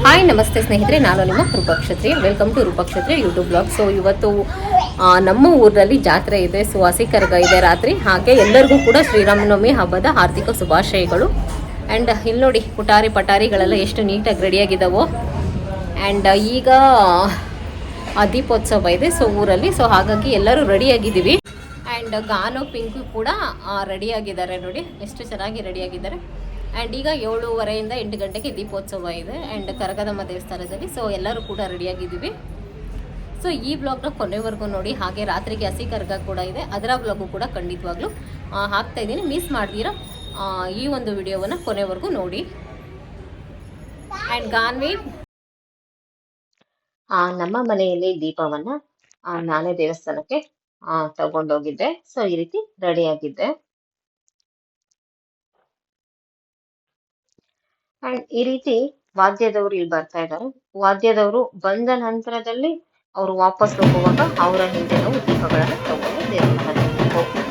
Hi ನಮಸ್ತೆ ಸ್ನೇಹಿತರೆ, ನಾನು ನಿಮ್ಮ Rupakshatri. Welcome to Rupakshatri YouTube blog. So ಇವತ್ತು ನಮ್ಮ ಊರಲ್ಲಿ ಜಾತ್ರೆ ಇದೆ. ಸೊ ಹಸಿ ಕರಗ ಇದೆ ರಾತ್ರಿ. ಹಾಗೆ ಎಲ್ಲರಿಗೂ ಕೂಡ ಶ್ರೀರಾಮನವಮಿ ಹಬ್ಬದ ಹಾರ್ದಿಕ ಶುಭಾಶಯಗಳು. ಆ್ಯಂಡ್ ಇಲ್ಲಿ ನೋಡಿ ಪಟಾರಿಗಳೆಲ್ಲ ಎಷ್ಟು ನೀಟಾಗಿ ರೆಡಿಯಾಗಿದ್ದಾವೋ. ಆ್ಯಂಡ್ ಈಗ ದೀಪೋತ್ಸವ ಇದೆ ಸೊ ಊರಲ್ಲಿ. ಸೊ ಹಾಗಾಗಿ ಎಲ್ಲರೂ ರೆಡಿಯಾಗಿದ್ದೀವಿ. ಆ್ಯಂಡ್ ಗಾನು ಪಿಂಕು ಕೂಡ ರೆಡಿಯಾಗಿದ್ದಾರೆ. ನೋಡಿ ಎಷ್ಟು ಚೆನ್ನಾಗಿ ರೆಡಿಯಾಗಿದ್ದಾರೆ. ಆ್ಯಂಡ್ ಈಗ 7:30 8 ಗಂಟೆಗೆ ದೀಪೋತ್ಸವ ಇದೆ ಆ್ಯಂಡ್ ಕರಗದಮ್ಮ ದೇವಸ್ಥಾನದಲ್ಲಿ. ಸೊ ಎಲ್ಲರೂ ಕೂಡ ರೆಡಿಯಾಗಿದ್ದೀವಿ. ಸೊ ಈ ಬ್ಲಾಗ್ನ ಕೊನೆವರೆಗೂ ನೋಡಿ. ಹಾಗೆ ರಾತ್ರಿಗೆ ಹಸಿ ಕರಗ ಕೂಡ ಇದೆ, ಅದರ ಬ್ಲಾಗು ಕೂಡ ಖಂಡಿತವಾಗ್ಲೂ ಹಾಕ್ತಾ ಇದ್ದೀನಿ. ಮಿಸ್ ಮಾಡ್ದಿರೋ ಈ ಒಂದು ವಿಡಿಯೋವನ್ನು ಕೊನೆವರೆಗೂ ನೋಡಿ. ಆ್ಯಂಡ್ ಗಾನ್ವಿ ನಮ್ಮ ಮನೆಯಲ್ಲಿ ದೀಪವನ್ನು ನಾನೇ ದೇವಸ್ಥಾನಕ್ಕೆ ತಗೊಂಡೋಗಿದ್ದೆ. ಸೊ ಈ ರೀತಿ ರೆಡಿಯಾಗಿದ್ದೆ. ಅಂಡ್ ಈ ರೀತಿ ವಾದ್ಯದವರು ಇಲ್ಲಿ ಬರ್ತಾ ಇದ್ದಾರೆ. ವಾದ್ಯದವರು ಬಂದ ನಂತರದಲ್ಲಿ ಅವರು ವಾಪಸ್ ಹೋಗುವಾಗ ಅವರ ಹಿಂದೆ ನಾವು ದೀಪಗಳನ್ನು ತಗೊಂಡು ದೇವಸ್ಥಾನಕ್ಕೆ ಹೋಗ್ತೀವಿ.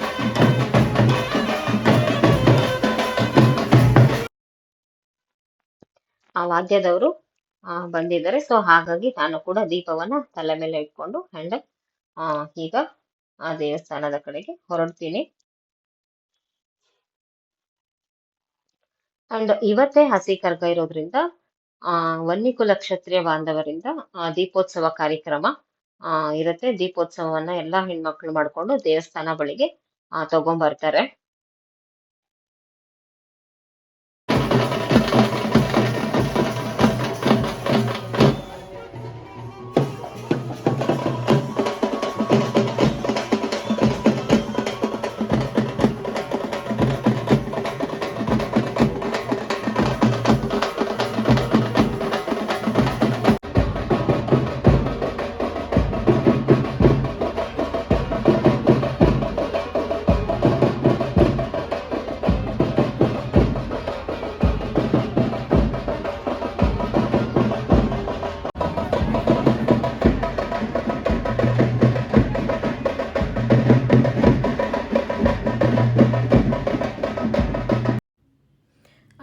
ಆ ವಾದ್ಯದವರು ಬಂದಿದ್ದಾರೆ. ಸೊ ಹಾಗಾಗಿ ನಾನು ಕೂಡ ದೀಪವನ್ನ ತಲೆ ಮೇಲೆ ಇಟ್ಕೊಂಡು ಅಂಡ್ ಈಗ ಆ ದೇವಸ್ಥಾನದ ಕಡೆಗೆ ಹೊರಡ್ತೀನಿ. ಅಂಡ್ ಇವತ್ತೇ ಹಸಿ ಕರ್ಗ ಇರೋದ್ರಿಂದ ವನ್ನಿಕುಲ ಕ್ಷತ್ರಿಯ ಬಾಂಧವರಿಂದ ದೀಪೋತ್ಸವ ಕಾರ್ಯಕ್ರಮ ಇರುತ್ತೆ. ದೀಪೋತ್ಸವವನ್ನ ಎಲ್ಲಾ ಹೆಣ್ಮಕ್ಳು ಮಾಡ್ಕೊಂಡು ದೇವಸ್ಥಾನ ಬಳಿಗೆ ತಗೊಂಡ್ಬರ್ತಾರೆ.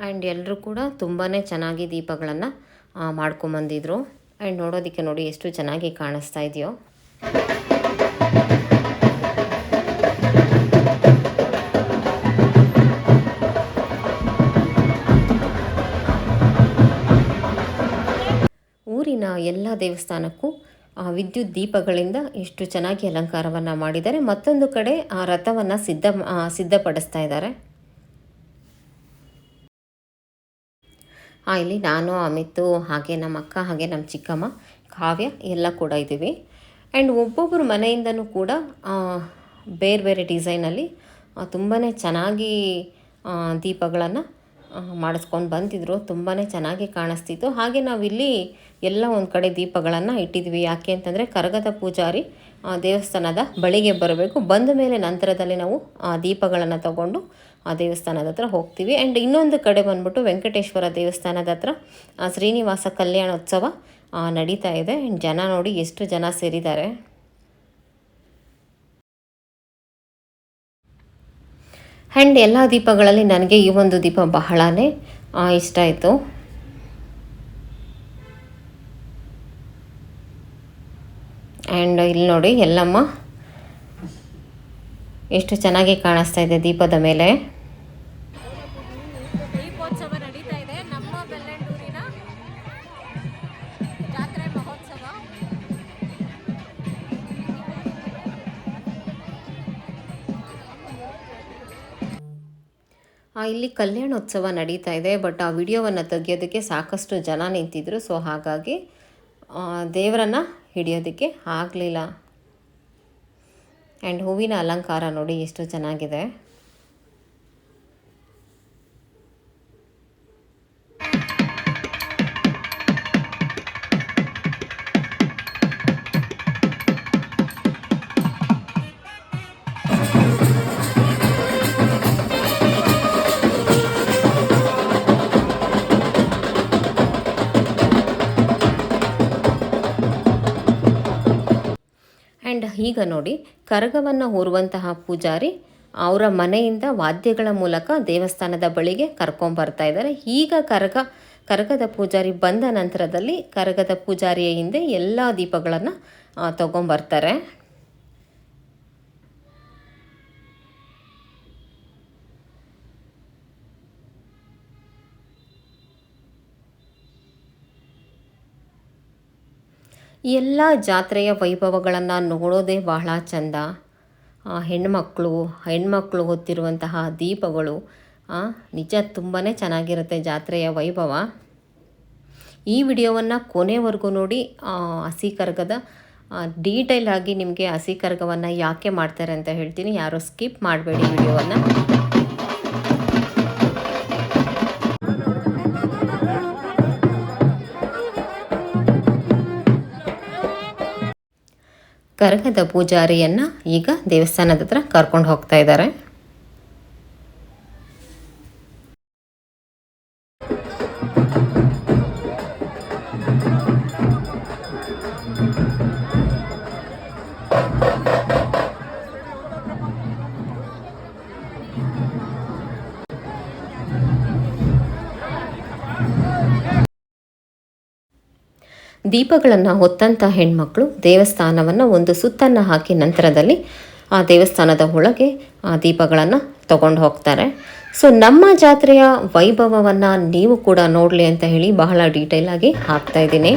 ಆ್ಯಂಡ್ ಎಲ್ಲರೂ ಕೂಡ ತುಂಬಾ ಚೆನ್ನಾಗಿ ದೀಪಗಳನ್ನು ಮಾಡ್ಕೊಂಬಂದಿದ್ರು. ಆ್ಯಂಡ್ ನೋಡೋದಕ್ಕೆ ನೋಡಿ ಎಷ್ಟು ಚೆನ್ನಾಗಿ ಕಾಣಿಸ್ತಾ ಇದೆಯೋ. ಊರಿನ ಎಲ್ಲ ದೇವಸ್ಥಾನಕ್ಕೂ ವಿದ್ಯುತ್ ದೀಪಗಳಿಂದ ಎಷ್ಟು ಚೆನ್ನಾಗಿ ಅಲಂಕಾರವನ್ನು ಮಾಡಿದ್ದಾರೆ. ಮತ್ತೊಂದು ಕಡೆ ಆ ರಥವನ್ನು ಸಿದ್ಧಪಡಿಸ್ತಾ ಇದ್ದಾರೆ. ಇಲ್ಲಿ ನಾನು, ಅಮಿತು, ಹಾಗೆ ನಮ್ಮ ಅಕ್ಕ, ಹಾಗೆ ನಮ್ಮ ಚಿಕ್ಕಮ್ಮ ಕಾವ್ಯ ಎಲ್ಲ ಕೂಡ ಇದ್ದೀವಿ. ಆ್ಯಂಡ್ ಒಬ್ಬೊಬ್ಬರು ಮನೆಯಿಂದನೂ ಕೂಡ ಬೇರೆ ಬೇರೆ ಡಿಸೈನಲ್ಲಿ ತುಂಬಾ ಚೆನ್ನಾಗಿ ದೀಪಗಳನ್ನು ಮಾಡಿಸ್ಕೊಂಡು ಬಂದಿದ್ರು. ತುಂಬಾ ಚೆನ್ನಾಗಿ ಕಾಣಿಸ್ತಿತ್ತು. ಹಾಗೆ ನಾವಿಲ್ಲಿ ಎಲ್ಲ ಒಂದು ಕಡೆ ದೀಪಗಳನ್ನು ಇಟ್ಟಿದ್ವಿ. ಯಾಕೆ ಅಂತಂದರೆ ಕರಗದ ಪೂಜಾರಿ ದೇವಸ್ಥಾನದ ಬಳಿಗೆ ಬರಬೇಕು. ಬಂದ ಮೇಲೆ ನಂತರದಲ್ಲಿ ನಾವು ದೀಪಗಳನ್ನು ತಗೊಂಡು ಆ ದೇವಸ್ಥಾನದ ಹತ್ರ ಹೋಗ್ತೀವಿ. ಆ್ಯಂಡ್ ಇನ್ನೊಂದು ಕಡೆ ಬಂದ್ಬಿಟ್ಟು ವೆಂಕಟೇಶ್ವರ ದೇವಸ್ಥಾನದ ಹತ್ರ ಶ್ರೀನಿವಾಸ ಕಲ್ಯಾಣೋತ್ಸವ ನಡೀತಾ ಇದೆ. ಆ್ಯಂಡ್ ಜನ ನೋಡಿ ಎಷ್ಟು ಜನ ಸೇರಿದ್ದಾರೆ. ಆ್ಯಂಡ್ ಎಲ್ಲ ದೀಪಗಳಲ್ಲಿ ನನಗೆ ಈ ಒಂದು ದೀಪ ಬಹಳನೇ ಇಷ್ಟ ಆಯಿತು. ಆ್ಯಂಡ್ ಇಲ್ಲಿ ನೋಡಿ ಎಲ್ಲಮ್ಮ ಎಷ್ಟು ಚೆನ್ನಾಗಿ ಕಾಣಿಸ್ತಾ ಇದೆ ದೀಪದ ಮೇಲೆ. ದೀಪೋತ್ಸವ ನಡೀತಾ ಇದೆ ನಮ್ಮ ಬೆಳ್ಳಂಡೂರಿನ ಜಾತ್ರೆ ಮಹೋತ್ಸವ. ಇಲ್ಲಿ ಕಲ್ಯಾಣೋತ್ಸವ ನಡೀತಾ ಇದೆ. ಬಟ್ ಆ ವಿಡಿಯೋವನ್ನು ತೆಗಿಯೋದಕ್ಕೆ ಸಾಕಷ್ಟು ಜನ ನಿಂತಿದ್ರು. ಸೊ ಹಾಗಾಗಿ ದೇವರನ್ನು ಹಿಡಿಯೋದಕ್ಕೆ ಆಗಲಿಲ್ಲ. ಆ್ಯಂಡ್ ಹೂವಿನ ಅಲಂಕಾರ ನೋಡಿ ಎಷ್ಟು ಚೆನ್ನಾಗಿದೆ. ಆ್ಯಂಡ್ ಈಗ ನೋಡಿ ಕರಗವನ್ನು ಹೊರುವಂತಹ ಪೂಜಾರಿ ಅವರ ಮನೆಯಿಂದ ವಾದ್ಯಗಳ ಮೂಲಕ ದೇವಸ್ಥಾನದ ಬಳಿಗೆ ಕರ್ಕೊಂಬರ್ತಾ ಇದ್ದಾರೆ. ಈಗ ಕರಗದ ಪೂಜಾರಿ ಬಂದ ನಂತರದಲ್ಲಿ ಕರಗದ ಪೂಜಾರಿಯ ಹಿಂದೆ ಎಲ್ಲ ದೀಪಗಳನ್ನು ತಗೊಂಬರ್ತಾರೆ. ಈ ಎಲ್ಲ ಜಾತ್ರೆಯ ವೈಭವಗಳನ್ನು ನೋಡೋದೇ ಬಹಳ ಚಂದ. ಹೆಣ್ಮಕ್ಳು ಹೊತ್ತಿರುವಂತಹ ದೀಪಗಳು ನಿಜ ತುಂಬಾ ಚೆನ್ನಾಗಿರುತ್ತೆ ಜಾತ್ರೆಯ ವೈಭವ. ಈ ವಿಡಿಯೋವನ್ನು ಕೊನೆವರೆಗೂ ನೋಡಿ. ಹಸಿ ಕರಗದ ಡೀಟೇಲ್ ಆಗಿ ನಿಮಗೆ ಹಸಿ ಕರಗವನ್ನು ಯಾಕೆ ಮಾಡ್ತಾರೆ ಅಂತ ಹೇಳ್ತೀನಿ. ಯಾರೂ ಸ್ಕಿಪ್ ಮಾಡಬೇಡಿ ವಿಡಿಯೋವನ್ನು. ಕರಗದ ಪೂಜಾರಿಯನ್ನು ಈಗ ದೇವಸ್ಥಾನದ ಹತ್ರ ಕರ್ಕೊಂಡು ಹೋಗ್ತಾ ಇದ್ದಾರೆ. ದೀಪಗಳನ್ನು ಹೊತ್ತಂಥ ಹೆಣ್ಮಕ್ಳು ದೇವಸ್ಥಾನವನ್ನು ಒಂದು ಸುತ್ತನ್ನು ಹಾಕಿ ನಂತರದಲ್ಲಿ ಆ ದೇವಸ್ಥಾನದ ಒಳಗೆ ಆ ದೀಪಗಳನ್ನು ತಗೊಂಡು ಹೋಗ್ತಾರೆ. ಸೊ ನಮ್ಮ ಜಾತ್ರೆಯ ವೈಭವವನ್ನು ನೀವು ಕೂಡ ನೋಡಲಿ ಅಂತ ಹೇಳಿ ಬಹಳ ಡೀಟೇಲಾಗಿ ಹಾಕ್ತಾಯಿದ್ದೀನಿ.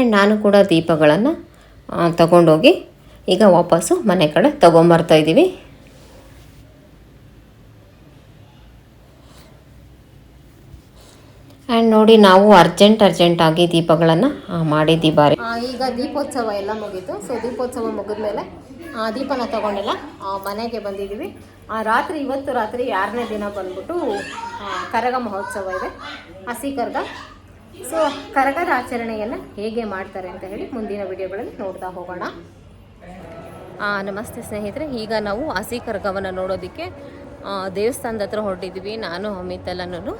ಆ್ಯಂಡ್ ನಾನು ಕೂಡ ದೀಪಗಳನ್ನು ತಗೊಂಡೋಗಿ ಈಗ ವಾಪಸ್ಸು ಮನೆ ಕಡೆ ತೊಗೊಂಬರ್ತಾಯಿದ್ದೀವಿ. ಆ್ಯಂಡ್ ನೋಡಿ ನಾವು ಅರ್ಜೆಂಟಾಗಿ ದೀಪಗಳನ್ನು ಮಾಡಿದ್ದೀವಿ. ಈಗ ದೀಪೋತ್ಸವ ಎಲ್ಲ ಮುಗೀತು. ಸೊ ದೀಪೋತ್ಸವ ಮುಗಿದ್ಮೇಲೆ ದೀಪನ ತೊಗೊಂಡೆಲ್ಲ ಮನೆಗೆ ಬಂದಿದ್ದೀವಿ. ಇವತ್ತು ರಾತ್ರಿ 6ನೇ ದಿನ ಬಂದ್ಬಿಟ್ಟು ಕರಗ ಮಹೋತ್ಸವ ಇದೆ, ಹಸಿ ಕರಗ. ಸೊ ಕರಗದ ಆಚರಣೆಯನ್ನು ಹೇಗೆ ಮಾಡ್ತಾರೆ ಅಂತ ಹೇಳಿ ಮುಂದಿನ ವಿಡಿಯೋಗಳಲ್ಲಿ ನೋಡ್ತಾ ಹೋಗೋಣ. ನಮಸ್ತೆ ಸ್ನೇಹಿತರೆ, ಈಗ ನಾವು ಹಸಿ ಕರಗವನ್ನು ನೋಡೋದಕ್ಕೆ ದೇವಸ್ಥಾನದ ಹತ್ರ ಹೊರಟಿದ್ವಿ, ನಾನು ಅಮಿತ್ ಎಲ್ಲನೂ.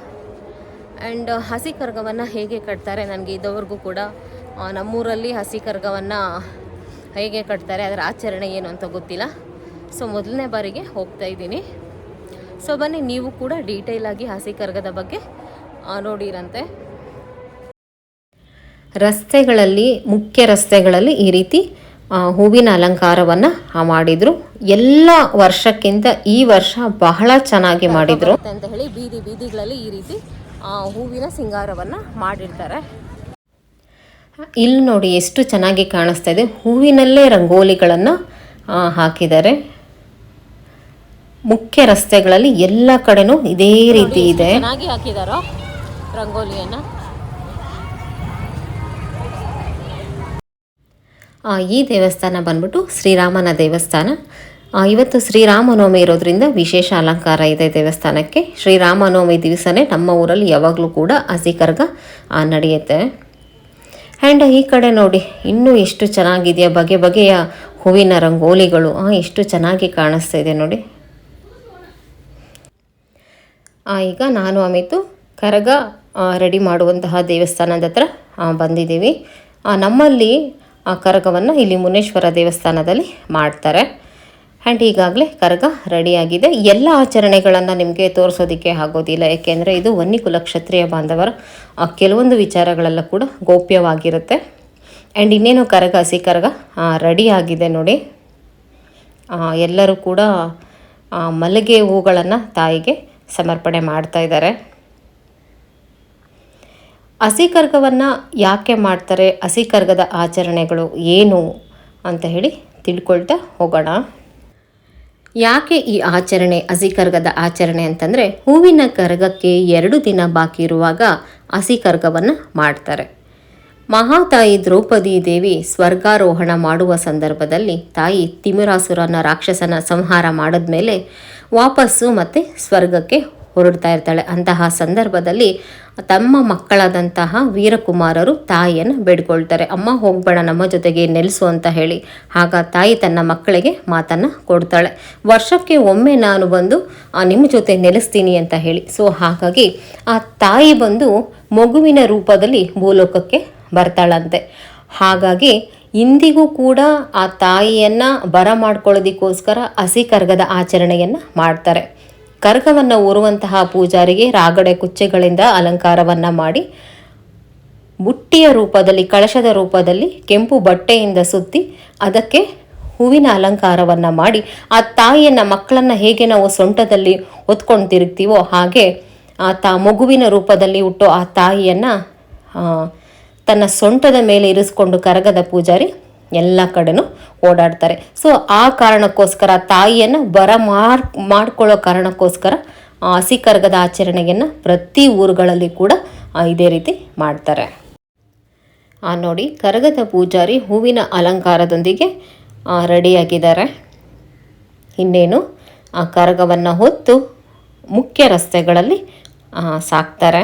ಆ್ಯಂಡ್ ಹಸಿ ಕರಗವನ್ನು ಹೇಗೆ ಕಟ್ತಾರೆ, ನನಗೆ ಇದುವರೆಗೂ ಕೂಡ ನಮ್ಮೂರಲ್ಲಿ ಹಸಿ ಕರಗವನ್ನು ಹೇಗೆ ಕಟ್ತಾರೆ, ಅದರ ಆಚರಣೆ ಏನು ಅಂತ ಗೊತ್ತಿಲ್ಲ. ಸೊ ಮೊದಲನೇ ಬಾರಿಗೆ ಹೋಗ್ತಾ ಇದ್ದೀನಿ. ಸೊ ಬನ್ನಿ ನೀವು ಕೂಡ ಡೀಟೇಲಾಗಿ ಹಸಿ ಕರಗದ ಬಗ್ಗೆ ನೋಡಿರಂತೆ. ಮುಖ್ಯ ರಸ್ತೆಗಳಲ್ಲಿ ಈ ರೀತಿ ಹೂವಿನ ಅಲಂಕಾರವನ್ನು ಮಾಡಿದರು. ಎಲ್ಲ ವರ್ಷಕ್ಕಿಂತ ಈ ವರ್ಷ ಬಹಳ ಚೆನ್ನಾಗಿ ಮಾಡಿದರು ಅಂತ ಹೇಳಿ ಬೀದಿಗಳಲ್ಲಿ ಈ ರೀತಿ ಹೂವಿನ ಸಿಂಗಾರವನ್ನು ಮಾಡಿರ್ತಾರೆ. ಇಲ್ಲಿ ನೋಡಿ ಎಷ್ಟು ಚೆನ್ನಾಗಿ ಕಾಣಿಸ್ತಾ ಇದೆ. ಹೂವಿನಲ್ಲೇ ರಂಗೋಲಿಗಳನ್ನು ಹಾಕಿದ್ದಾರೆ. ಮುಖ್ಯ ರಸ್ತೆಗಳಲ್ಲಿ ಎಲ್ಲ ಕಡೆನೂ ಇದೇ ರೀತಿ ಇದೆ. ಚೆನ್ನಾಗಿ ಹಾಕಿದಾರೋ ರಂಗೋಲಿಯನ್ನು. ಈ ದೇವಸ್ಥಾನ ಬಂದ್ಬಿಟ್ಟು ಶ್ರೀರಾಮನ ದೇವಸ್ಥಾನ. ಇವತ್ತು ಶ್ರೀರಾಮನವಮಿ ಇರೋದ್ರಿಂದ ವಿಶೇಷ ಅಲಂಕಾರ ಇದೆ ದೇವಸ್ಥಾನಕ್ಕೆ. ಶ್ರೀರಾಮನವಮಿ ದಿವಸನೇ ನಮ್ಮ ಊರಲ್ಲಿ ಯಾವಾಗಲೂ ಕೂಡ ಹಸಿ ಕರಗ ನಡೆಯುತ್ತೆ. ಆ್ಯಂಡ್ ಈ ಕಡೆ ನೋಡಿ ಇನ್ನೂ ಎಷ್ಟು ಚೆನ್ನಾಗಿದೆಯಾ, ಬಗೆಯ ಹೂವಿನ ರಂಗೋಲಿಗಳು ಎಷ್ಟು ಚೆನ್ನಾಗಿ ಕಾಣಿಸ್ತಾ ಇದೆ ನೋಡಿ. ಈಗ ನಾನು ಅಮಿತು ಕರಗ ರೆಡಿ ಮಾಡುವಂತಹ ದೇವಸ್ಥಾನದ ಹತ್ರ ಬಂದಿದ್ದೀವಿ. ನಮ್ಮಲ್ಲಿ ಕರಗವನ್ನು ಇಲ್ಲಿ ಮುನೇಶ್ವರ ದೇವಸ್ಥಾನದಲ್ಲಿ ಮಾಡ್ತಾರೆ. ಆ್ಯಂಡ್ ಈಗಾಗಲೇ ಕರಗ ರೆಡಿಯಾಗಿದೆ. ಎಲ್ಲ ಆಚರಣೆಗಳನ್ನು ನಿಮಗೆ ತೋರಿಸೋದಕ್ಕೆ ಆಗೋದಿಲ್ಲ, ಏಕೆಂದರೆ ಇದು ವನ್ನಿಕುಲ ಕ್ಷತ್ರಿಯ ಬಾಂಧವರ ಕೆಲವೊಂದು ವಿಚಾರಗಳೆಲ್ಲ ಕೂಡ ಗೋಪ್ಯವಾಗಿರುತ್ತೆ. ಆ್ಯಂಡ್ ಇನ್ನೇನು ಹಸಿ ಕರಗ ರೆಡಿಯಾಗಿದೆ ನೋಡಿ. ಎಲ್ಲರೂ ಕೂಡ ಮಲ್ಲಿಗೆ ಹೂಗಳನ್ನು ತಾಯಿಗೆ ಸಮರ್ಪಣೆ ಮಾಡ್ತಾ ಇದ್ದಾರೆ. ಹಸಿ ಕರಗವನ್ನು ಯಾಕೆ ಮಾಡ್ತಾರೆ, ಹಸಿ ಕರಗದ ಆಚರಣೆಗಳು ಏನು ಅಂತ ಹೇಳಿ ತಿಳ್ಕೊಳ್ತಾ ಹೋಗೋಣ. ಯಾಕೆ ಈ ಆಚರಣೆ ಹಸಿ ಕರಗದ ಆಚರಣೆ ಅಂತಂದರೆ, ಹೂವಿನ ಕರಗಕ್ಕೆ 2 ದಿನ ಬಾಕಿ ಇರುವಾಗ ಹಸಿ ಕರಗವನ್ನು ಮಾಡ್ತಾರೆ. ಮಹಾತಾಯಿ ದ್ರೌಪದಿ ದೇವಿ ಸ್ವರ್ಗಾರೋಹಣ ಮಾಡುವ ಸಂದರ್ಭದಲ್ಲಿ ತಾಯಿ ತಿಮಿರಾಸುರನ ರಾಕ್ಷಸನ ಸಂಹಾರ ಮಾಡಿದ್ಮೇಲೆ ವಾಪಸ್ಸು ಮತ್ತೆ ಸ್ವರ್ಗಕ್ಕೆ ಹೊರಡ್ತಾ ಇರ್ತಾಳೆ. ಅಂತಹ ಸಂದರ್ಭದಲ್ಲಿ ತಮ್ಮ ಮಕ್ಕಳಾದಂತಹ ವೀರಕುಮಾರರು ತಾಯಿಯನ್ನು ಬೇಡ್ಕೊಳ್ತಾರೆ, ಅಮ್ಮ ಹೋಗ್ಬೇಡ, ನಮ್ಮ ಜೊತೆಗೆ ನೆಲೆಸು ಅಂತ ಹೇಳಿ. ಆಗ ತಾಯಿ ತನ್ನ ಮಕ್ಕಳಿಗೆ ಮಾತನ್ನು ಕೊಡ್ತಾಳೆ, ವರ್ಷಕ್ಕೆ ಒಮ್ಮೆ ನಾನು ಬಂದು ನಿಮ್ಮ ಜೊತೆ ನೆಲೆಸ್ತೀನಿ ಅಂತ ಹೇಳಿ. ಸೊ ಹಾಗಾಗಿ ಆ ತಾಯಿ ಬಂದು ಮಗುವಿನ ರೂಪದಲ್ಲಿ ಭೂಲೋಕಕ್ಕೆ ಬರ್ತಾಳಂತೆ. ಹಾಗಾಗಿ ಇಂದಿಗೂ ಕೂಡ ಆ ತಾಯಿಯನ್ನು ಬರಮಾಡ್ಕೊಳ್ಳೋದಕ್ಕೋಸ್ಕರ ಹಸಿ ಕರ್ಗದ ಆಚರಣೆಯನ್ನು ಮಾಡ್ತಾರೆ. ಕರ್ಗವನ್ನು ಊರುವಂತಹ ಪೂಜಾರಿಗೆ ರಾಗಡೆ ಕುಚ್ಚೆಗಳಿಂದ ಅಲಂಕಾರವನ್ನು ಮಾಡಿ ಬುಟ್ಟಿಯ ರೂಪದಲ್ಲಿ, ಕಳಶದ ರೂಪದಲ್ಲಿ ಕೆಂಪು ಬಟ್ಟೆಯಿಂದ ಸುತ್ತಿ ಅದಕ್ಕೆ ಹೂವಿನ ಅಲಂಕಾರವನ್ನು ಮಾಡಿ ಆ ತಾಯಿಯನ್ನು, ಮಕ್ಕಳನ್ನು ಹೇಗೆ ನಾವು ಸೊಂಟದಲ್ಲಿ ಹೊತ್ಕೊಂಡು ತಿರುಗ್ತೀವೋ ಹಾಗೆ ಮಗುವಿನ ರೂಪದಲ್ಲಿ ಹುಟ್ಟೋ ಆ ತಾಯಿಯನ್ನು ತನ್ನ ಸೊಂಟದ ಮೇಲೆ ಇರಿಸ್ಕೊಂಡು ಕರಗದ ಪೂಜಾರಿ ಎಲ್ಲ ಕಡೆನೂ ಓಡಾಡ್ತಾರೆ. ಸೊ ಆ ಕಾರಣಕ್ಕೋಸ್ಕರ ತಾಯಿಯನ್ನು ಮಾಡ್ಕೊಳ್ಳೋ ಕಾರಣಕ್ಕೋಸ್ಕರ ಹಸಿ ಕರಗದ ಆಚರಣೆಯನ್ನು ಪ್ರತಿ ಊರುಗಳಲ್ಲಿ ಕೂಡ ಇದೇ ರೀತಿ ಮಾಡ್ತಾರೆ. ನೋಡಿ, ಕರಗದ ಪೂಜಾರಿ ಹೂವಿನ ಅಲಂಕಾರದೊಂದಿಗೆ ರೆಡಿಯಾಗಿದ್ದಾರೆ. ಇನ್ನೇನು ಆ ಕರಗವನ್ನು ಹೊತ್ತು ಮುಖ್ಯ ರಸ್ತೆಗಳಲ್ಲಿ ಸಾಕ್ತಾರೆ.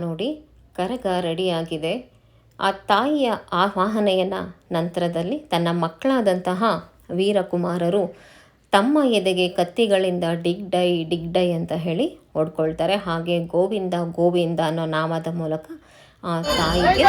ನೋಡಿ, ಕರಗ ರೆಡಿಯಾಗಿದೆ. ಆ ತಾಯಿಯ ಆವಾಹನೆಯನ್ನು ನಂತರದಲ್ಲಿ ತನ್ನ ಮಕ್ಕಳಾದಂತಹ ವೀರಕುಮಾರರು ತಮ್ಮ ಎದೆಗೆ ಕತ್ತಿಗಳಿಂದ ಡಿಗ್ ಡೈ ಅಂತ ಹೇಳಿ ಹೊಡ್ಕೊಳ್ತಾರೆ. ಹಾಗೆ ಗೋವಿಂದ ಗೋವಿಂದ ಅನ್ನೋ ನಾಮದ ಮೂಲಕ ಆ ತಾಯಿಗೆ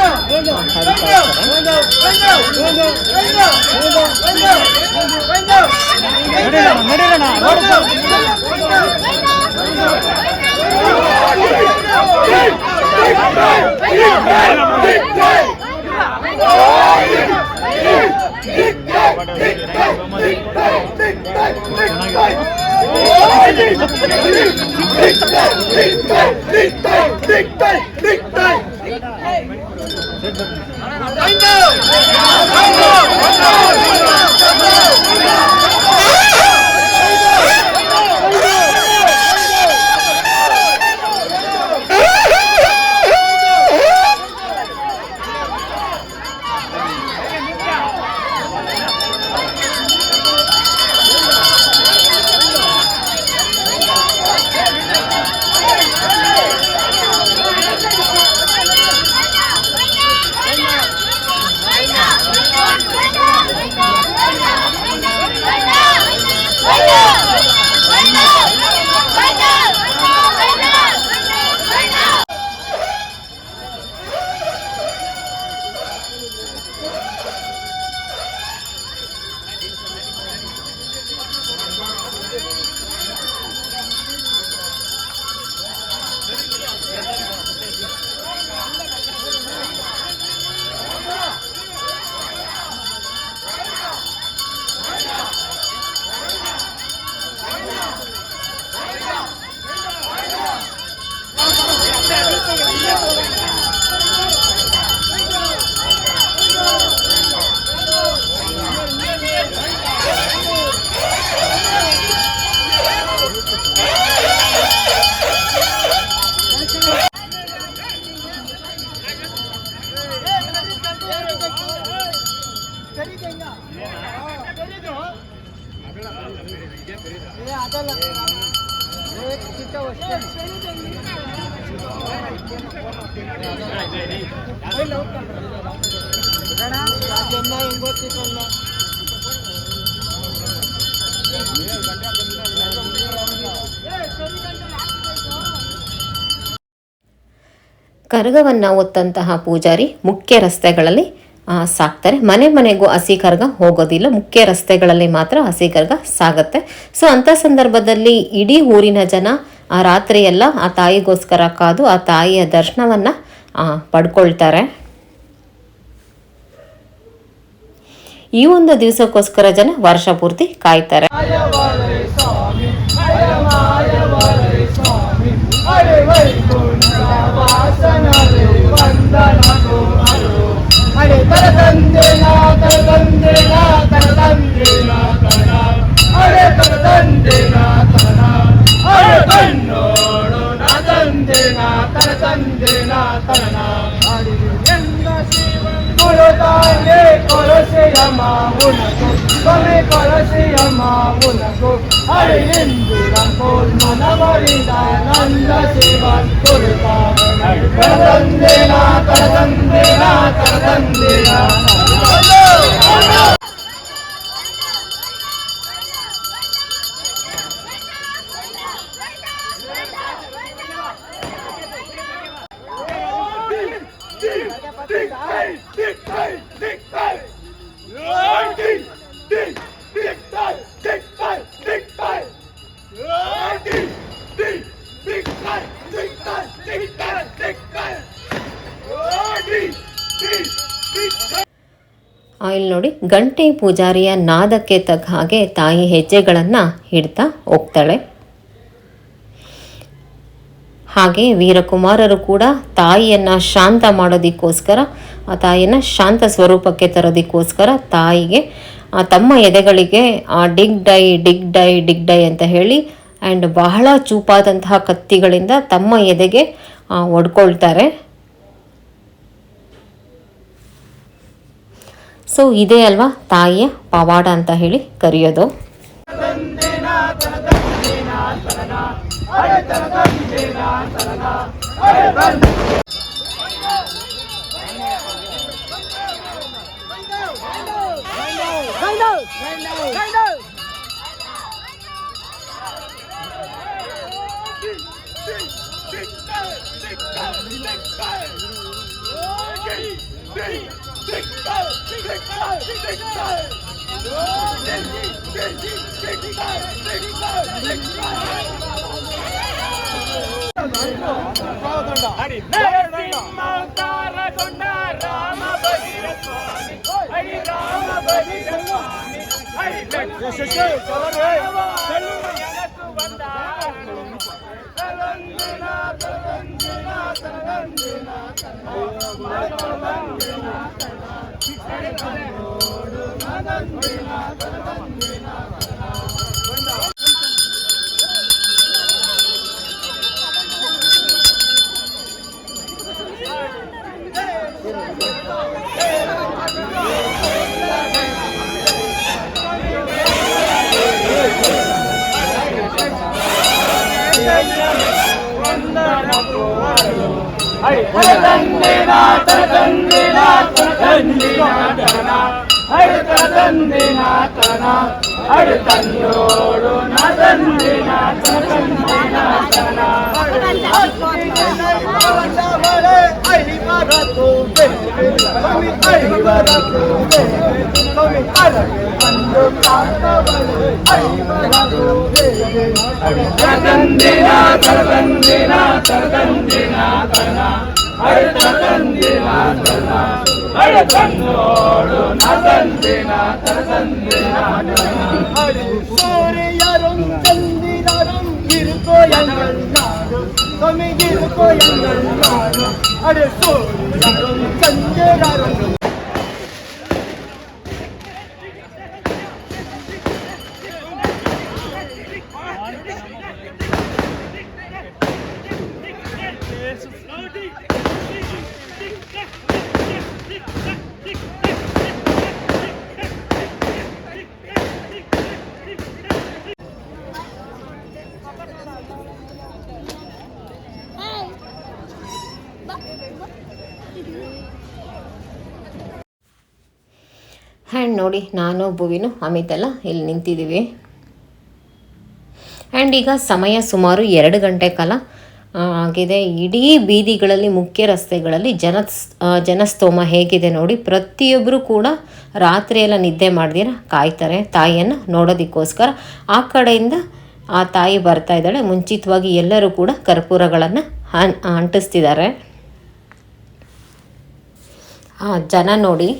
ಕರಗವನ್ನು ಹೊತ್ತಂತಹ ಪೂಜಾರಿ ಮುಖ್ಯ ರಸ್ತೆಗಳಲ್ಲಿ ಸಾಕ್ತಾರೆ. ಮನೆ ಮನೆಗೂ ಹಸಿ ಕರಗ ಹೋಗೋದಿಲ್ಲ, ಮುಖ್ಯ ರಸ್ತೆಗಳಲ್ಲಿ ಮಾತ್ರ ಹಸಿ ಕರಗ ಸಾಗುತ್ತೆ. ಸೊ ಅಂಥ ಸಂದರ್ಭದಲ್ಲಿ ಇಡೀ ಊರಿನ ಜನ ಆ ರಾತ್ರಿ ಎಲ್ಲ ಆ ತಾಯಿಗೋಸ್ಕರ ಕಾದು ಆ ತಾಯಿಯ ದರ್ಶನವನ್ನು ಪಡ್ಕೊಳ್ತಾರೆ. ಈ ಒಂದು ದಿವಸಕ್ಕೋಸ್ಕರ ಜನ ವರ್ಷ ಪೂರ್ತಿ ಕಾಯ್ತಾರೆ. ಇಲ್ಲಿ ನೋಡಿ, ಗಂಟೆ ಪೂಜಾರಿಯ ನಾದಕ್ಕೆ ತಕ್ಕ ಹಾಗೆ ತಾಯಿ ಹೆಜ್ಜೆಗಳನ್ನು ಹಿಡ್ತಾ ಹೋಗ್ತಾಳೆ. ಹಾಗೆ ವೀರಕುಮಾರರು ಕೂಡ ತಾಯಿಯನ್ನು ಶಾಂತ ಮಾಡೋದಕ್ಕೋಸ್ಕರ, ಆ ತಾಯಿಯನ್ನು ಶಾಂತ ಸ್ವರೂಪಕ್ಕೆ ತರೋದಕ್ಕೋಸ್ಕರ ತಾಯಿಗೆ ತಮ್ಮ ಎದೆಗಳಿಗೆ ಡಿಗ್ ಡೈ ಡಿಗ್ ಡೈ ಡಿಗ್ ಡೈ ಅಂತ ಹೇಳಿ ಆ್ಯಂಡ್ ಬಹಳ ಚೂಪಾದಂತಹ ಕತ್ತಿಗಳಿಂದ ತಮ್ಮ ಎದೆಗೆ ಒಡ್ಕೊಳ್ತಾರೆ. ಸೊ ಇದೇ ಅಲ್ವಾ ತಾಯಿಯ ಪವಾಡ ಅಂತ ಹೇಳಿ ಕರೆಯೋದು. ಆ್ಯಂಡ್ ನೋಡಿ ನಾನು ಭುವಿನು ಅಮಿತ್ ಎಲ್ಲ ಇಲ್ಲಿ ನಿಂತಿದ್ದೀವಿ. ಆ್ಯಂಡ್ ಈಗ ಸಮಯ ಸುಮಾರು 2 ಗಂಟೆ ಕಾಲ ಆಗಿದೆ. ಇಡೀ ಬೀದಿಗಳಲ್ಲಿ, ಮುಖ್ಯ ರಸ್ತೆಗಳಲ್ಲಿ ಜನಸ್ತೋಮ ಹೇಗಿದೆ ನೋಡಿ. ಪ್ರತಿಯೊಬ್ಬರು ಕೂಡ ರಾತ್ರಿಯೆಲ್ಲ ನಿದ್ದೆ ಮಾಡ್ದಿರ ಕಾಯ್ತಾರೆ ತಾಯಿಯನ್ನು ನೋಡೋದಕ್ಕೋಸ್ಕರ. ಆ ಕಡೆಯಿಂದ ಆ ತಾಯಿ ಬರ್ತಾ ಇದ್ದಾಳೆ. ಮುಂಚಿತವಾಗಿ ಎಲ್ಲರೂ ಕೂಡ ಕರ್ಪೂರಗಳನ್ನು ಅಂಟಿಸ್ತಿದ್ದಾರೆ. ಜನ ನೋಡಿ.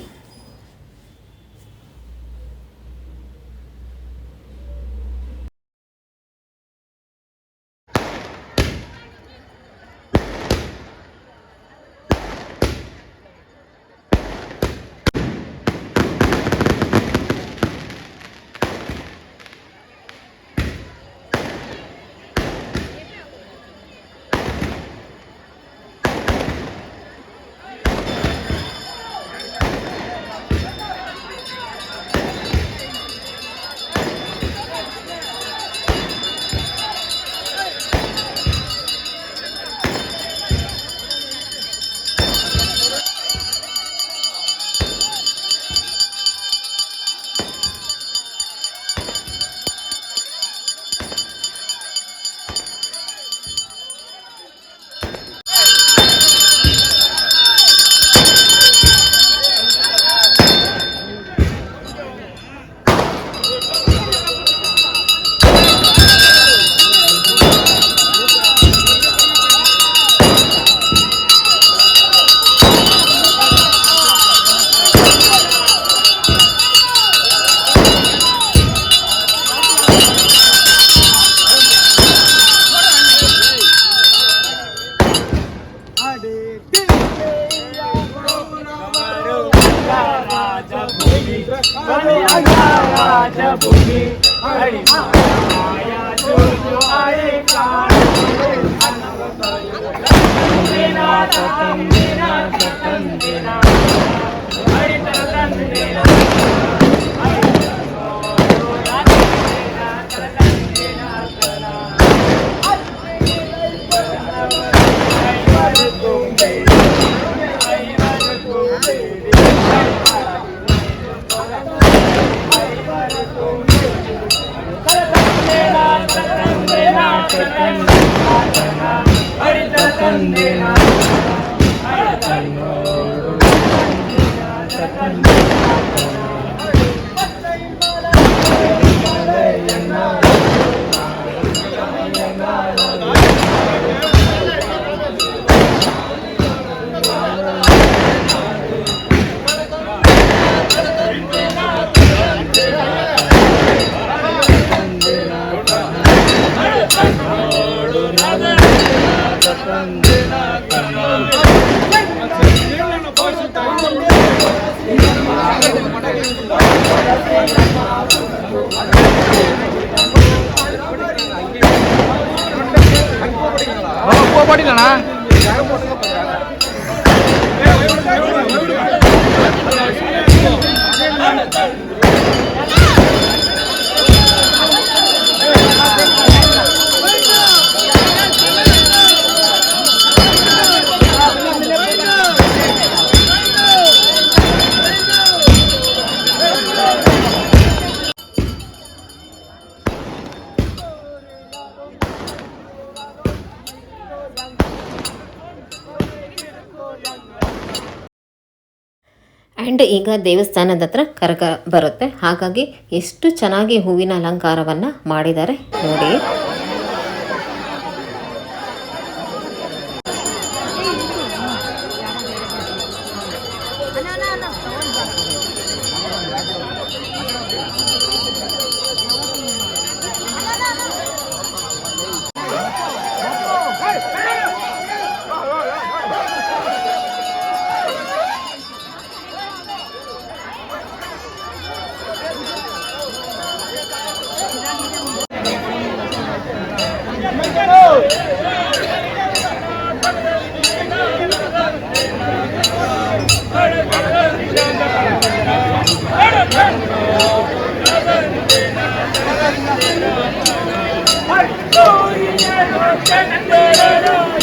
ಆ್ಯಂಡ್ ಈಗ ದೇವಸ್ಥಾನದ ಹತ್ರ ಕರಗ ಬರುತ್ತೆ. ಹಾಗಾಗಿ ಎಷ್ಟು ಚೆನ್ನಾಗಿ ಹೂವಿನ ಅಲಂಕಾರವನ್ನು ಮಾಡಿದ್ದಾರೆ ನೋಡಿ.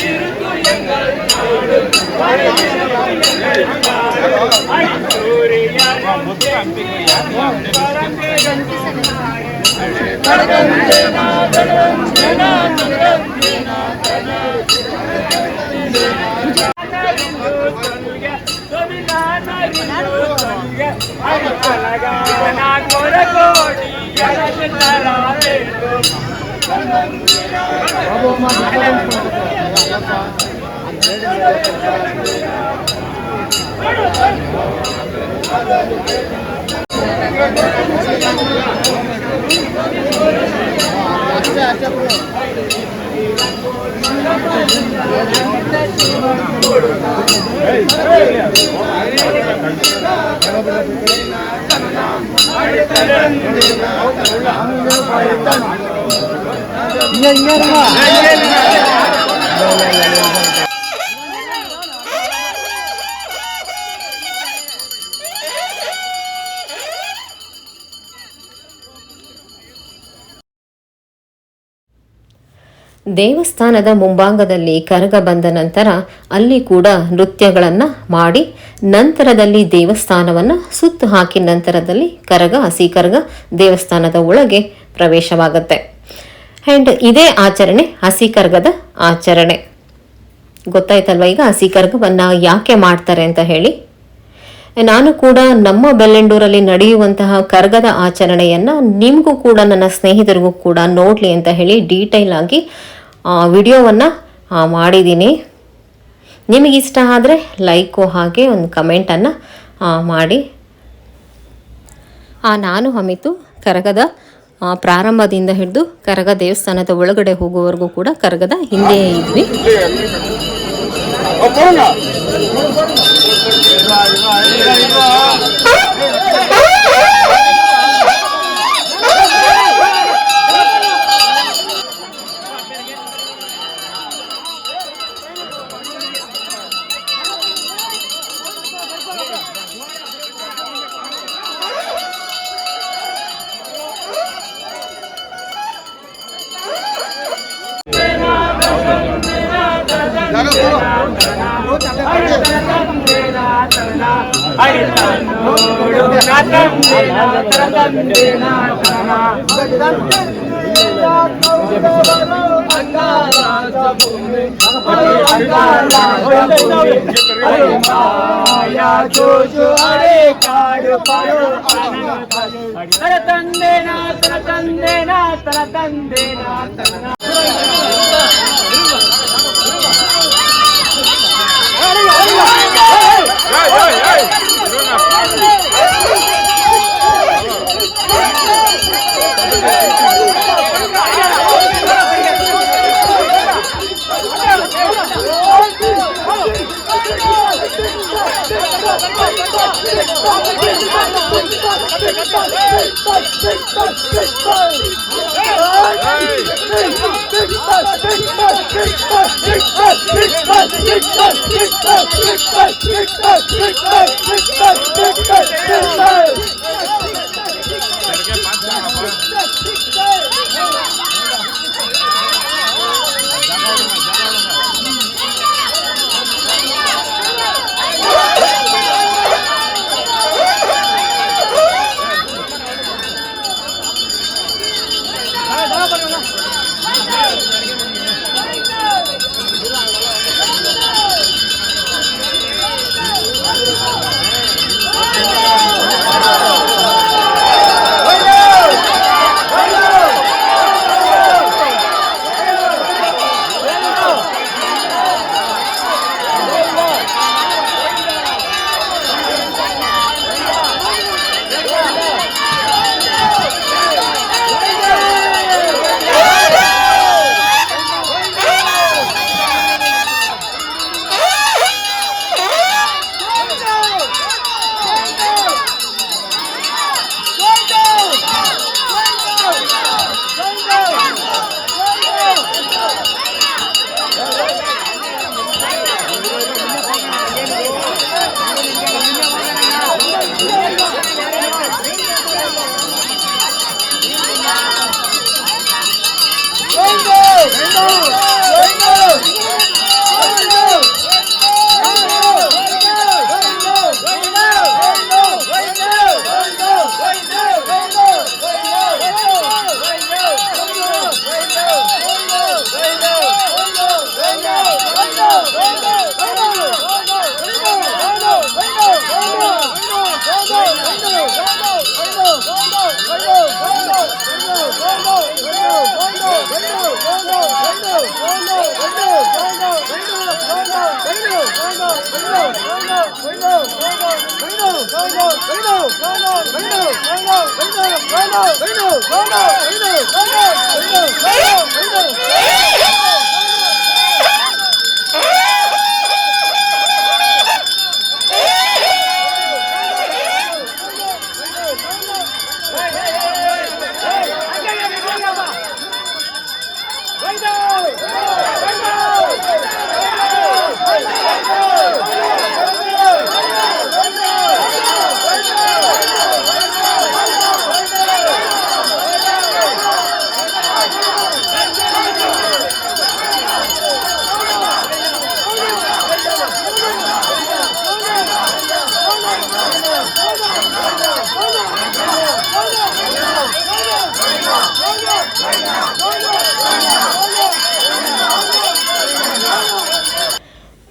இருக்கு எங்கள் நாடு ದೇವಸ್ಥಾನದ ಮುಂಭಾಗದಲ್ಲಿ ಕರಗ ಬಂದ ನಂತರ ಅಲ್ಲಿ ಕೂಡ ನೃತ್ಯಗಳನ್ನು ಮಾಡಿ ನಂತರದಲ್ಲಿ ದೇವಸ್ಥಾನವನ್ನು ಸುತ್ತು ಹಾಕಿ ನಂತರದಲ್ಲಿ ಕರಗ ಹಸಿ ಕರಗ ದೇವಸ್ಥಾನದ ಒಳಗೆ ಪ್ರವೇಶವಾಗುತ್ತೆ. ಆ್ಯಂಡ್ ಇದೇ ಆಚರಣೆ ಹಸಿ ಕರಗದ ಆಚರಣೆ. ಗೊತ್ತಾಯ್ತಲ್ವ ಈಗ ಹಸಿ ಕರಗವನ್ನು ಯಾಕೆ ಮಾಡ್ತಾರೆ ಅಂತ ಹೇಳಿ. ನಾನು ಕೂಡ ನಮ್ಮ ಬೆಳ್ಳಂಡೂರಲ್ಲಿ ನಡೆಯುವಂತಹ ಕರಗದ ಆಚರಣೆಯನ್ನು ನಿಮಗೂ ಕೂಡ ನನ್ನ ಸ್ನೇಹಿತರಿಗೂ ಕೂಡ ನೋಡಲಿ ಅಂತ ಹೇಳಿ ಡೀಟೇಲ್ ಆಗಿ ವಿಡಿಯೋವನ್ನು ಮಾಡಿದ್ದೀನಿ. ನಿಮಗಿಷ್ಟ ಆದರೆ ಲೈಕು ಹಾಗೆ ಒಂದು ಕಮೆಂಟನ್ನು ಮಾಡಿ. ನಾನು ಅಮಿತು ಕರಗದ ಪ್ರಾರಂಭದಿಂದ ಹಿಡಿದು ಕರಗ ದೇವಸ್ಥಾನದ ಒಳಗಡೆ ಹೋಗುವವರೆಗೂ ಕೂಡ ಕರಗದ ಹಿಂದೆಯೇ ಇದ್ವಿ.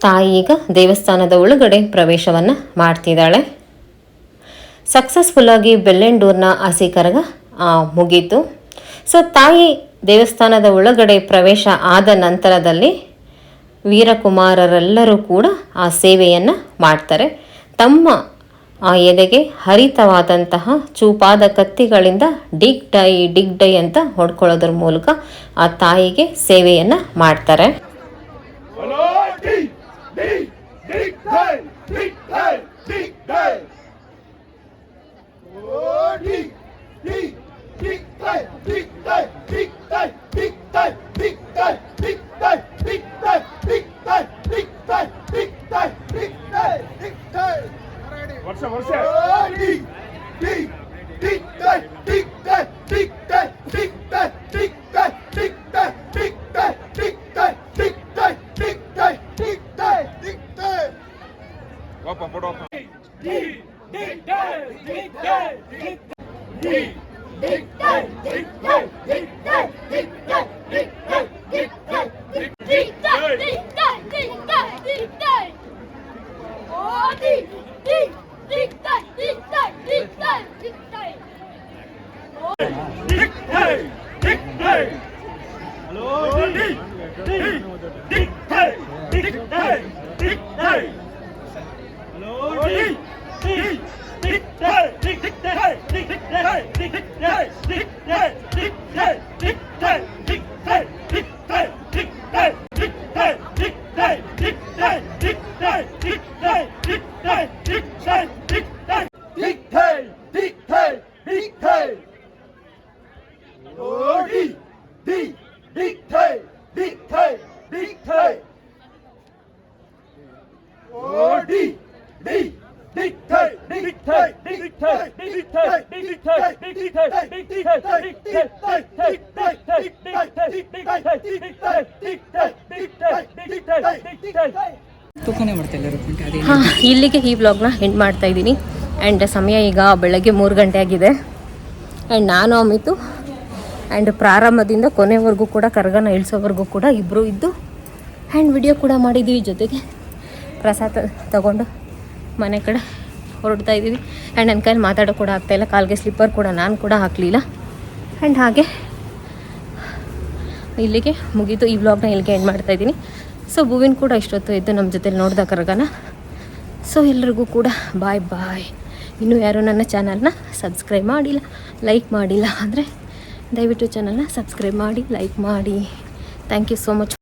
ತಾಯಿ ಈಗ ದೇವಸ್ಥಾನದ ಒಳಗಡೆ ಪ್ರವೇಶವನ್ನು ಮಾಡ್ತಿದ್ದಾಳೆ. ಸಕ್ಸಸ್ಫುಲ್ಲಾಗಿ ಬೆಲ್ಲೆಂಡೂರಿನ ಹಸಿ ಕರಗ ಮುಗೀತು. ಸೊ ತಾಯಿ ದೇವಸ್ಥಾನದ ಒಳಗಡೆ ಪ್ರವೇಶ ಆದ ನಂತರದಲ್ಲಿ ವೀರಕುಮಾರರೆಲ್ಲರೂ ಕೂಡ ಆ ಸೇವೆಯನ್ನು ಮಾಡ್ತಾರೆ. ತಮ್ಮ ಎದೆಗೆ ಹರಿತವಾದಂತಹ ಚೂಪಾದ ಕತ್ತಿಗಳಿಂದ ಡಿಗ್ ಡೈ ಅಂತ ಹೊಡ್ಕೊಳ್ಳೋದ್ರ ಮೂಲಕ ಆ ತಾಯಿಗೆ ಸೇವೆಯನ್ನು ಮಾಡ್ತಾರೆ. ಇಲ್ಲಿಗೆ ಈ ವ್ಲಾಗ್ನ ಎಂಡ್ ಮಾಡ್ತಾ ಇದ್ದೀನಿ. ಆ್ಯಂಡ್ ಸಮಯ ಈಗ ಬೆಳಗ್ಗೆ 3 ಗಂಟೆ ಆಗಿದೆ. ಆ್ಯಂಡ್ ನಾನು ಅಮಿತು ಆ್ಯಂಡ್ ಪ್ರಾರಂಭದಿಂದ ಕೊನೆವರೆಗೂ ಕೂಡ ಕರಗನ ಇಳಿಸೋವರೆಗೂ ಕೂಡ ಇಬ್ಬರು ಇದ್ದು ಆ್ಯಂಡ್ ವಿಡಿಯೋ ಕೂಡ ಮಾಡಿದ್ದೀವಿ. ಜೊತೆಗೆ ಪ್ರಸಾದ ತಗೊಂಡು ಮನೆ ಕಡೆ ಹೊರಡ್ತಾ ಇದ್ದೀವಿ. ಆ್ಯಂಡ್ ನನ್ನ ಕೈಲಿ ಮಾತಾಡೋ ಕೂಡ ಆಗ್ತಾಯಿಲ್ಲ. ಕಾಲಿಗೆ ಸ್ಲಿಪ್ಪರ್ ಕೂಡ ನಾನು ಕೂಡ ಹಾಕಲಿಲ್ಲ. ಆ್ಯಂಡ್ ಹಾಗೆ ಇಲ್ಲಿಗೆ ಮುಗೀತು. ಈ ವ್ಲಾಗ್ನ ಇಲ್ಲಿಗೆ ಎಂಡ್ ಮಾಡ್ತಾಯಿದ್ದೀನಿ. ಸೊ ಭುವಿನ್ ಕೂಡ ಇಷ್ಟೊತ್ತು ಇದ್ದು ನಮ್ಮ ಜೊತೆಲಿ ನೋಡ್ದ ಕರಗನ. ಸೊ ಎಲ್ರಿಗೂ ಕೂಡ ಬಾಯ್. ಇನ್ನೂ ಯಾರೂ ನನ್ನ ಚಾನಲ್ನ ಸಬ್ಸ್ಕ್ರೈಬ್ ಮಾಡಿಲ್ಲ, ಲೈಕ್ ಮಾಡಿಲ್ಲ ಅಂದರೆ ದಯವಿಟ್ಟು ಚಾನಲ್ನ ಸಬ್ಸ್ಕ್ರೈಬ್ ಮಾಡಿ, ಲೈಕ್ ಮಾಡಿ. Thank you so much.